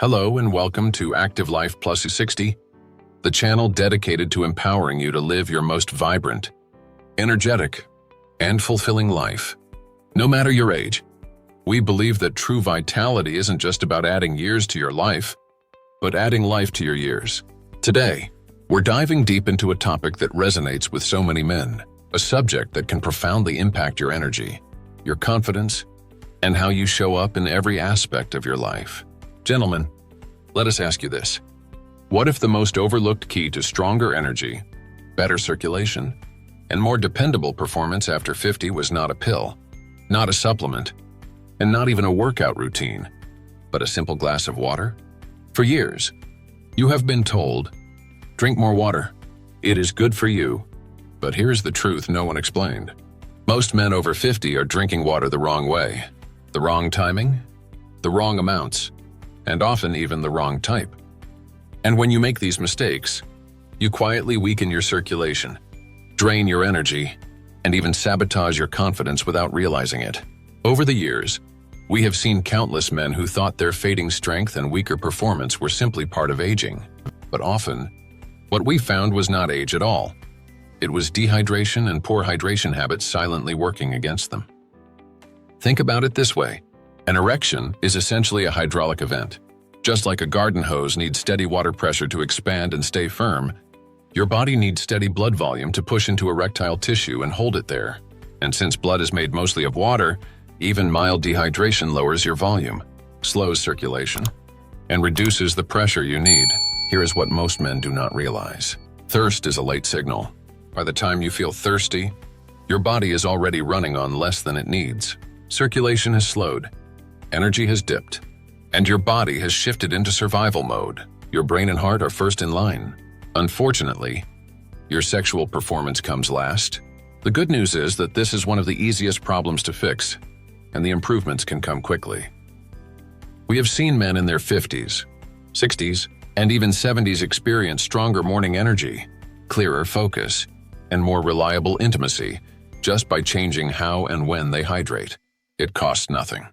Hello and welcome to Active Life Plus 60, the channel dedicated to empowering you to live your most vibrant, energetic, and fulfilling life. No matter your age, we believe that true vitality isn't just about adding years to your life, but adding life to your years. Today, we're diving deep into a topic that resonates with so many men, a subject that can profoundly impact your energy, your confidence, and how you show up in every aspect of your life. Gentlemen, let us ask you this. What if the most overlooked key to stronger energy, better circulation, and more dependable performance after 50 was not a pill, not a supplement, and not even a workout routine, but a simple glass of water? For years, you have been told, drink more water. It is good for you. But here's the truth no one explained. Most men over 50 are drinking water the wrong way, the wrong timing, the wrong amounts, and often even the wrong type. And when you make these mistakes, you quietly weaken your circulation, drain your energy, and even sabotage your confidence without realizing it. Over the years, we have seen countless men who thought their fading strength and weaker performance were simply part of aging. But often, what we found was not age at all. It was dehydration and poor hydration habits silently working against them. Think about it this way. An erection is essentially a hydraulic event. Just like a garden hose needs steady water pressure to expand and stay firm, your body needs steady blood volume to push into erectile tissue and hold it there. And since blood is made mostly of water, even mild dehydration lowers your volume, slows circulation, and reduces the pressure you need. Here is what most men do not realize. Thirst is a late signal. By the time you feel thirsty, your body is already running on less than it needs. Circulation has slowed. Energy has dipped, and your body has shifted into survival mode. Your brain and heart are first in line. Unfortunately, your sexual performance comes last. The good news is that this is one of the easiest problems to fix, and the improvements can come quickly. We have seen men in their 50s, 60s, and even 70s experience stronger morning energy, clearer focus, and more reliable intimacy just by changing how and when they hydrate. It costs nothing.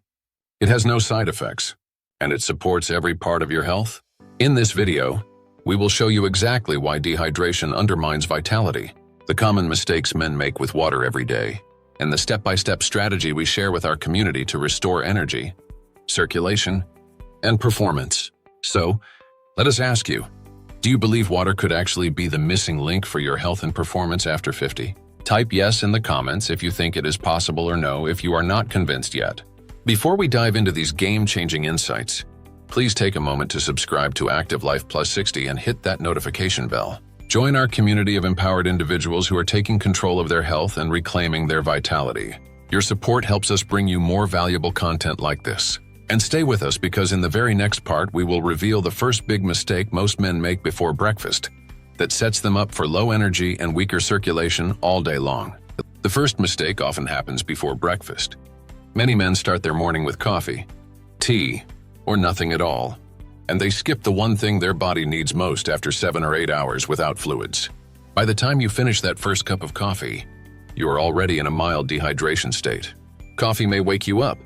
It has no side effects, and it supports every part of your health. In this video, we will show you exactly why dehydration undermines vitality, the common mistakes men make with water every day, and the step-by-step strategy we share with our community to restore energy, circulation, and performance. So, let us ask you, do you believe water could actually be the missing link for your health and performance after 50? Type yes in the comments if you think it is possible or no if you are not convinced yet. Before we dive into these game-changing insights, please take a moment to subscribe to Active Life Plus 60 and hit that notification bell. Join our community of empowered individuals who are taking control of their health and reclaiming their vitality. Your support helps us bring you more valuable content like this. And stay with us because in the very next part, we will reveal the first big mistake most men make before breakfast that sets them up for low energy and weaker circulation all day long. The first mistake often happens before breakfast. Many men start their morning with coffee, tea, or nothing at all, and they skip the one thing their body needs most after 7 or 8 hours without fluids. By the time you finish that first cup of coffee, you are already in a mild dehydration state. Coffee may wake you up,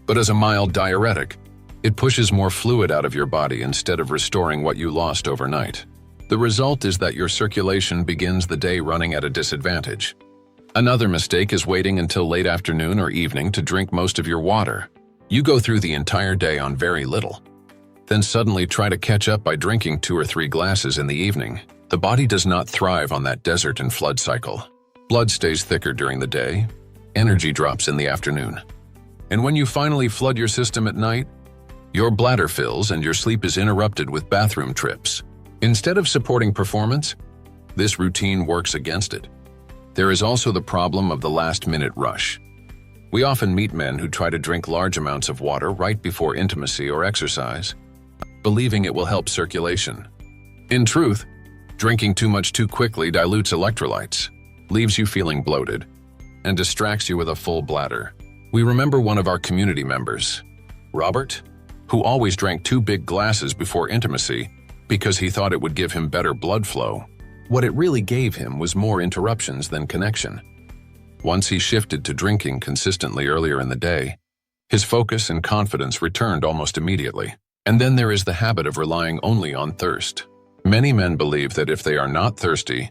but as a mild diuretic, it pushes more fluid out of your body instead of restoring what you lost overnight. The result is that your circulation begins the day running at a disadvantage. Another mistake is waiting until late afternoon or evening to drink most of your water. You go through the entire day on very little, then suddenly try to catch up by drinking 2 or 3 glasses in the evening. The body does not thrive on that desert and flood cycle. Blood stays thicker during the day, energy drops in the afternoon. And when you finally flood your system at night, your bladder fills and your sleep is interrupted with bathroom trips. Instead of supporting performance, this routine works against it. There is also the problem of the last-minute rush. We often meet men who try to drink large amounts of water right before intimacy or exercise, believing it will help circulation. In truth, drinking too much too quickly dilutes electrolytes, leaves you feeling bloated, and distracts you with a full bladder. We remember one of our community members, Robert, who always drank 2 big glasses before intimacy because he thought it would give him better blood flow. What it really gave him was more interruptions than connection. Once he shifted to drinking consistently earlier in the day, his focus and confidence returned almost immediately. And then there is the habit of relying only on thirst. Many men believe that if they are not thirsty,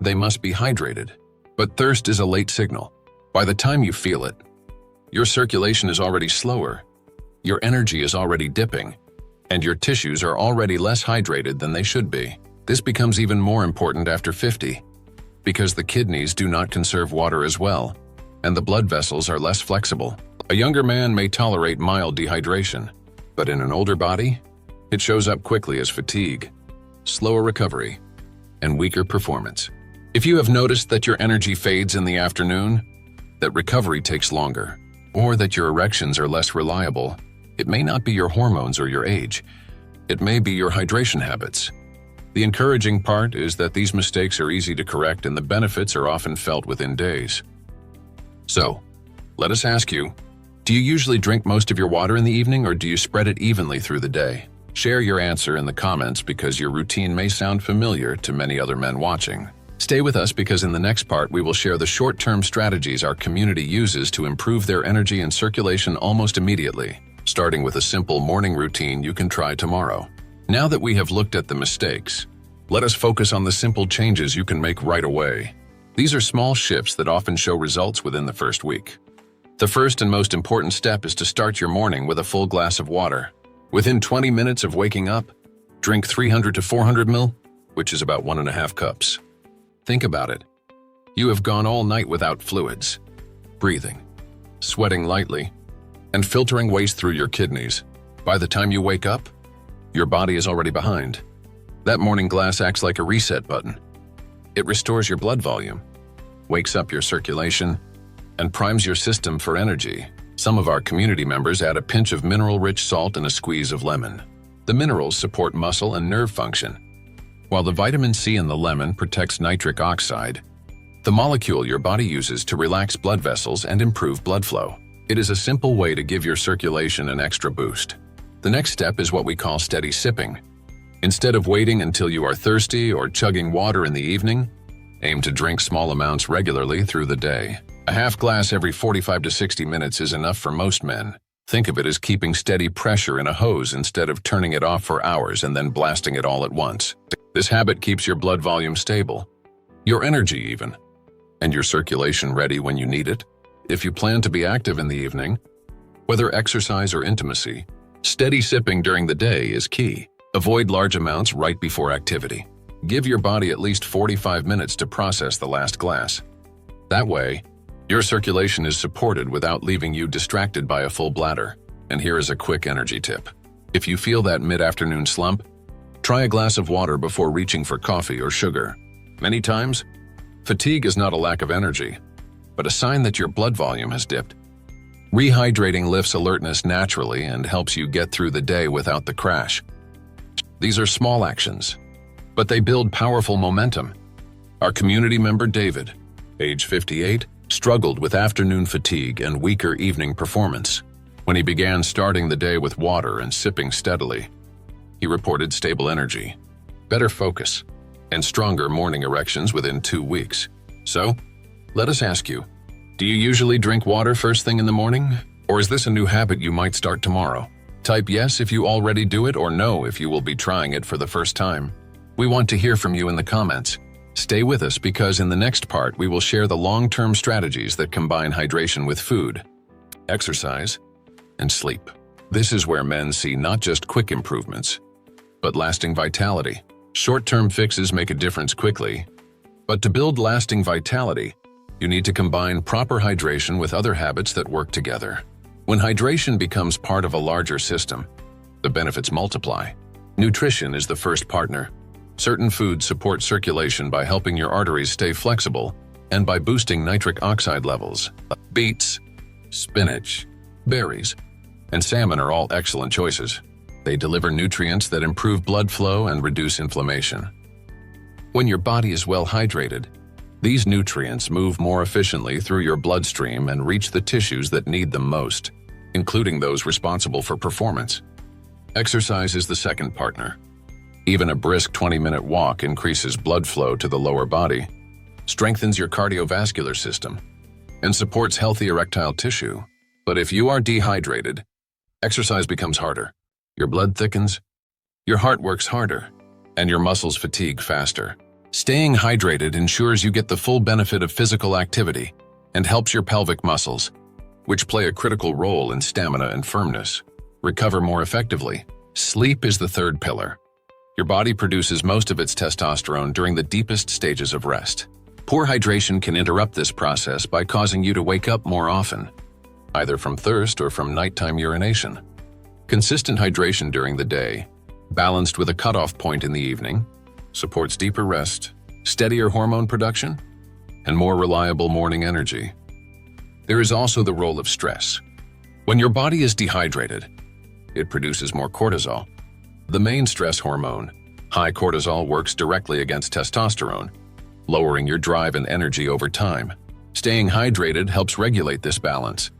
they must be hydrated. But thirst is a late signal. By the time you feel it, your circulation is already slower, your energy is already dipping, and your tissues are already less hydrated than they should be. This becomes even more important after 50, because the kidneys do not conserve water as well, and the blood vessels are less flexible. A younger man may tolerate mild dehydration, but in an older body, it shows up quickly as fatigue, slower recovery, and weaker performance. If you have noticed that your energy fades in the afternoon, that recovery takes longer, or that your erections are less reliable, it may not be your hormones or your age. It may be your hydration habits. The encouraging part is that these mistakes are easy to correct and the benefits are often felt within days. So, let us ask you, do you usually drink most of your water in the evening or do you spread it evenly through the day? Share your answer in the comments because your routine may sound familiar to many other men watching. Stay with us because in the next part we will share the short-term strategies our community uses to improve their energy and circulation almost immediately, starting with a simple morning routine you can try tomorrow. Now that we have looked at the mistakes, let us focus on the simple changes you can make right away. These are small shifts that often show results within the first week. The first and most important step is to start your morning with a full glass of water. Within 20 minutes of waking up, drink 300 to 400 ml, which is about 1.5 cups. Think about it. You have gone all night without fluids, breathing, sweating lightly, and filtering waste through your kidneys. By the time you wake up, your body is already behind. That morning glass acts like a reset button. It restores your blood volume, wakes up your circulation, and primes your system for energy. Some of our community members add a pinch of mineral-rich salt and a squeeze of lemon. The minerals support muscle and nerve function, while the vitamin C in the lemon protects nitric oxide, the molecule your body uses to relax blood vessels and improve blood flow. It is a simple way to give your circulation an extra boost. The next step is what we call steady sipping. Instead of waiting until you are thirsty or chugging water in the evening, aim to drink small amounts regularly through the day. A half glass every 45 to 60 minutes is enough for most men. Think of it as keeping steady pressure in a hose instead of turning it off for hours and then blasting it all at once. This habit keeps your blood volume stable, your energy even, and your circulation ready when you need it. If you plan to be active in the evening, whether exercise or intimacy, steady sipping during the day is key. Avoid large amounts right before activity. Give your body at least 45 minutes to process the last glass. That way, your circulation is supported without leaving you distracted by a full bladder. And here is a quick energy tip. If you feel that mid-afternoon slump, try a glass of water before reaching for coffee or sugar. Many times, fatigue is not a lack of energy, but a sign that your blood volume has dipped. Rehydrating lifts alertness naturally and helps you get through the day without the crash. These are small actions, but they build powerful momentum. Our community member David, age 58, struggled with afternoon fatigue and weaker evening performance. When he began starting the day with water and sipping steadily, he reported stable energy, better focus, and stronger morning erections within 2 weeks. So, let us ask you, do you usually drink water first thing in the morning? Or is this a new habit you might start tomorrow? Type yes if you already do it or no if you will be trying it for the first time. We want to hear from you in the comments. Stay with us because in the next part we will share the long-term strategies that combine hydration with food, exercise, and sleep. This is where men see not just quick improvements, but lasting vitality. Short-term fixes make a difference quickly, but to build lasting vitality, you need to combine proper hydration with other habits that work together. When hydration becomes part of a larger system, the benefits multiply. Nutrition is the first partner. Certain foods support circulation by helping your arteries stay flexible and by boosting nitric oxide levels. Beets, spinach, berries, and salmon are all excellent choices. They deliver nutrients that improve blood flow and reduce inflammation. When your body is well hydrated, these nutrients move more efficiently through your bloodstream and reach the tissues that need them most, including those responsible for performance. Exercise is the second partner. Even a brisk 20-minute walk increases blood flow to the lower body, strengthens your cardiovascular system, and supports healthy erectile tissue. But if you are dehydrated, exercise becomes harder. your blood thickens, your heart works harder, and your muscles fatigue faster. Staying hydrated ensures you get the full benefit of physical activity and helps your pelvic muscles, which play a critical role in stamina and firmness, recover more effectively. Sleep is the third pillar. Your body produces most of its testosterone during the deepest stages of rest. Poor hydration can interrupt this process by causing you to wake up more often, either from thirst or from nighttime urination. Consistent hydration during the day, balanced with a cutoff point in the evening, supports deeper rest, steadier hormone production, and more reliable morning energy. There is also the role of stress. When your body is dehydrated, it produces more cortisol. The main stress hormone, high cortisol, works directly against testosterone, lowering your drive and energy over time. Staying hydrated helps regulate this balance,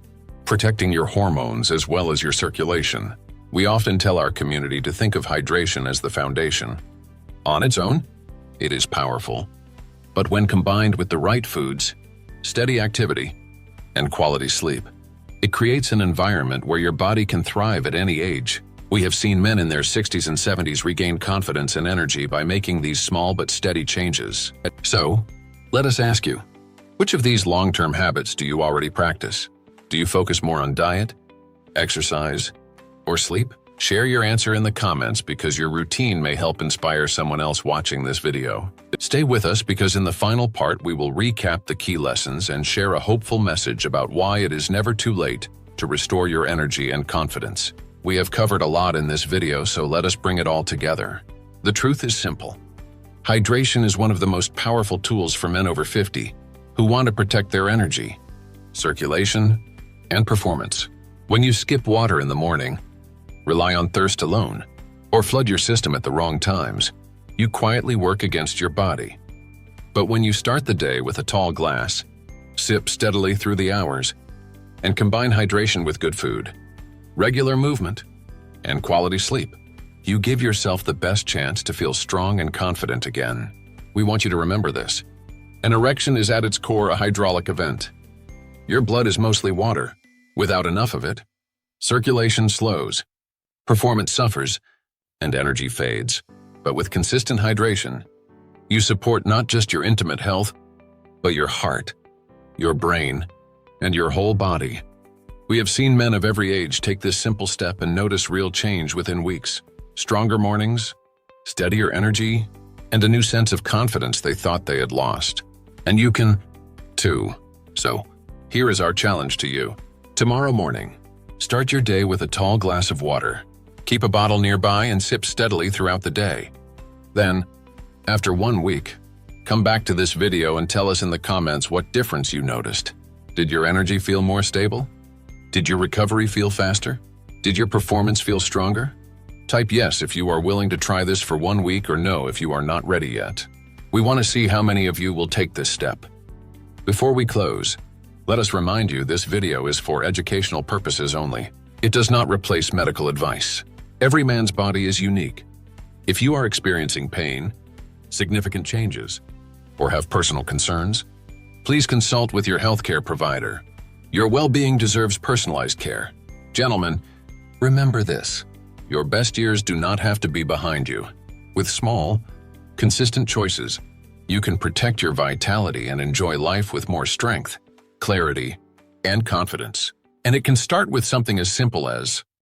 protecting your hormones as well as your circulation. We often tell our community to think of hydration as the foundation. On its own, it is powerful. But when combined with the right foods, steady activity, and quality sleep, it creates an environment where your body can thrive at any age. We have seen men in their 60s and 70s regain confidence and energy by making these small but steady changes. So, let us ask you, which of these long-term habits do you already practice? Do you focus more on diet, exercise, or sleep? Share your answer in the comments because your routine may help inspire someone else watching this video. Stay with us because in the final part we will recap the key lessons and share a hopeful message about why it is never too late to restore your energy and confidence. We have covered a lot in this video, so let us bring it all together. The truth is simple. Hydration is one of the most powerful tools for men over 50 who want to protect their energy, circulation, and performance. When you skip water in the morning, rely on thirst alone, or flood your system at the wrong times, you quietly work against your body. But when you start the day with a tall glass, sip steadily through the hours, and combine hydration with good food, regular movement, and quality sleep, you give yourself the best chance to feel strong and confident again. We want you to remember this. An erection is at its core a hydraulic event. Your blood is mostly water. Without enough of it, circulation slows, performance suffers, and energy fades. But with consistent hydration, you support not just your intimate health, but your heart, your brain, and your whole body. We have seen men of every age take this simple step and notice real change within weeks. Stronger mornings, steadier energy, and a new sense of confidence they thought they had lost. And you can, too. So, here is our challenge to you. Tomorrow morning, start your day with a tall glass of water. Keep a bottle nearby and sip steadily throughout the day. Then, after 1 week, come back to this video and tell us in the comments what difference you noticed. Did your energy feel more stable? Did your recovery feel faster? Did your performance feel stronger? Type yes if you are willing to try this for 1 week or no if you are not ready yet. We want to see how many of you will take this step. Before we close, let us remind you this video is for educational purposes only. It does not replace medical advice. Every man's body is unique. If you are experiencing pain, significant changes, or have personal concerns, please consult with your healthcare provider. Your well-being deserves personalized care. Gentlemen, remember this. Your best years do not have to be behind you. With small, consistent choices, you can protect your vitality and enjoy life with more strength, clarity, and confidence. And it can start with something as simple as